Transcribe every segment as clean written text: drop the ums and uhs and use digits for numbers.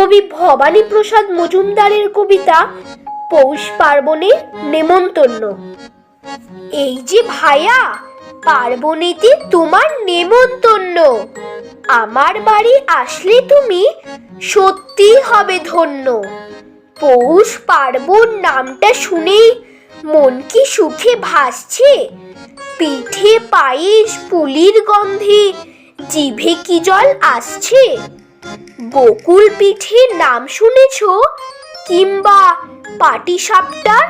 কবি ভবানী প্রসাদ মজুমদারের কবিতা পৌষ পার্বণের নেমন্তন্ন। এই যে ভায়া, পার্বণেতে তোমার নেমন্তন্ন। আমার বাড়ি আসলে তুমি সত্যি হবে ধন্য। পৌষ পার্বণ নামটা শুনেই মন কি সুখে ভাসছে। পিঠে পায়েস পুলির গন্ধে জিভে কি জল আসছে। বকুল পিঠে নাম শুনেছ, কিংবা পাটিসাপটার?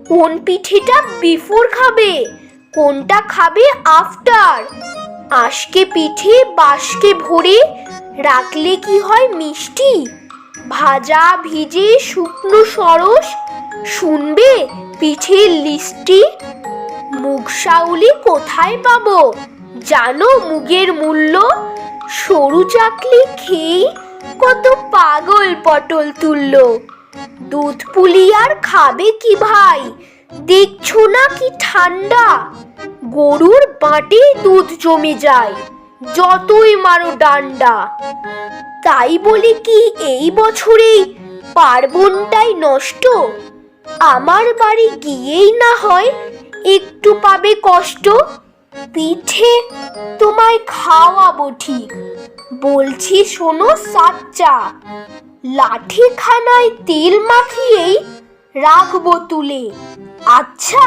কোন পিঠেটা বিফোর খাবে, কোনটা খাবে আফটার? আঁশকে পিঠে বাঁশকে ভরে রাখলে কি হয় মিষ্টি। ভাজা ভিজে শুকনো সরস, শুনবে পিঠের লিস্টি। মুগশাউলি কোথায় পাবো, জানো মুগের মূল্য? সরু চাকলি খেয়ে কত পাগল পটল তুলল। দুধ পুলি আর খাবে কি ভাই, দেখছো না কি ঠান্ডা। গরুর বাঁটে দুধ জমে যায়, যতই মারো ডান্ডা। তাই বলি কি এই বছরেই পার্বণটাই নষ্ট? আমার বাড়ি গিয়েই না হয় একটু পাবে কষ্ট। পিঠে তোমায় খাওয়াবো ঠিক, বলছি শোনো সাচ্চা। লাঠিখানায় তেল মাখিয়েই রাখবো তুলে, আচ্ছা?